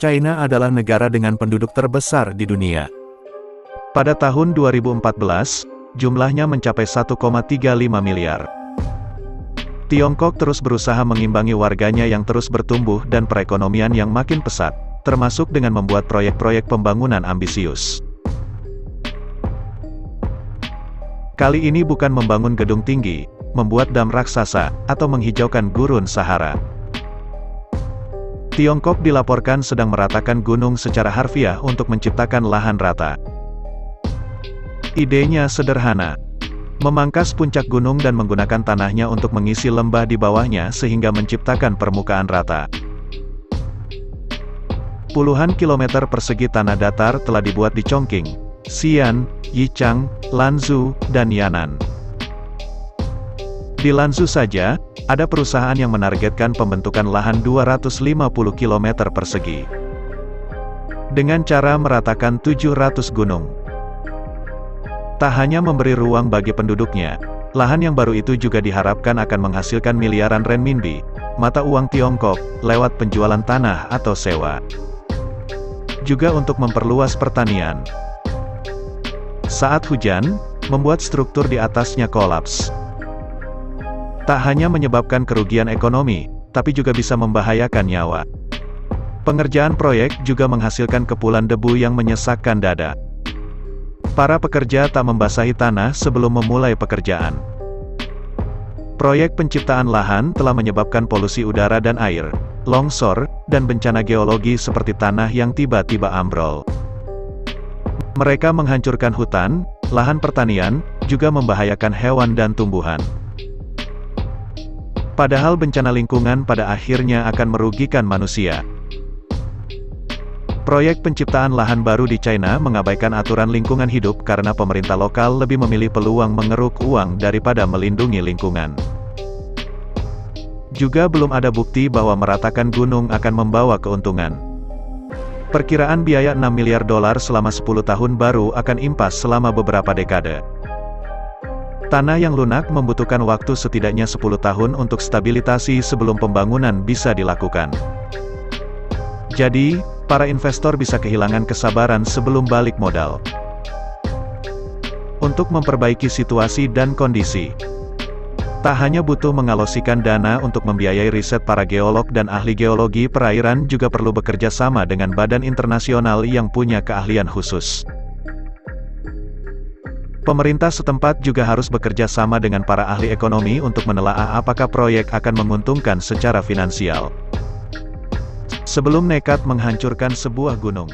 China adalah negara dengan penduduk terbesar di dunia. Pada tahun 2014, jumlahnya mencapai 1,35 miliar. Tiongkok terus berusaha mengimbangi warganya yang terus bertumbuh dan perekonomian yang makin pesat, termasuk dengan membuat proyek-proyek pembangunan ambisius. Kali ini bukan membangun gedung tinggi, membuat dam raksasa, atau menghijaukan gurun Sahara. Tiongkok dilaporkan sedang meratakan gunung secara harfiah untuk menciptakan lahan rata. Idenya sederhana. Memangkas puncak gunung dan menggunakan tanahnya untuk mengisi lembah di bawahnya sehingga menciptakan permukaan rata. Puluhan kilometer persegi tanah datar telah dibuat di Chongqing, Xi'an, Yichang, Lanzhou, dan Yan'an. Di Lanzhou saja, ada perusahaan yang menargetkan pembentukan lahan 250 km persegi. Dengan cara meratakan 700 gunung. Tak hanya memberi ruang bagi penduduknya, lahan yang baru itu juga diharapkan akan menghasilkan miliaran renminbi, mata uang Tiongkok, lewat penjualan tanah atau sewa. Juga untuk memperluas pertanian. Saat hujan, membuat struktur di atasnya kolaps. Tak hanya menyebabkan kerugian ekonomi, tapi juga bisa membahayakan nyawa. Pengerjaan proyek juga menghasilkan kepulan debu yang menyesakkan dada. Para pekerja tak membasahi tanah sebelum memulai pekerjaan. Proyek penciptaan lahan telah menyebabkan polusi udara dan air, longsor, dan bencana geologi seperti tanah yang tiba-tiba ambrol. Mereka menghancurkan hutan, lahan pertanian, juga membahayakan hewan dan tumbuhan. Padahal bencana lingkungan pada akhirnya akan merugikan manusia. Proyek penciptaan lahan baru di China mengabaikan aturan lingkungan hidup karena pemerintah lokal lebih memilih peluang mengeruk uang daripada melindungi lingkungan. Juga belum ada bukti bahwa meratakan gunung akan membawa keuntungan. Perkiraan biaya 6 miliar dolar selama 10 tahun baru akan impas selama beberapa dekade. Tanah yang lunak membutuhkan waktu setidaknya 10 tahun untuk stabilisasi sebelum pembangunan bisa dilakukan. Jadi, para investor bisa kehilangan kesabaran sebelum balik modal. Untuk memperbaiki situasi dan kondisi, tak hanya butuh mengalokasikan dana untuk membiayai riset para geolog dan ahli geologi perairan, juga perlu bekerja sama dengan badan internasional yang punya keahlian khusus. Pemerintah setempat juga harus bekerja sama dengan para ahli ekonomi untuk menelaah apakah proyek akan menguntungkan secara finansial. Sebelum nekat menghancurkan sebuah gunung.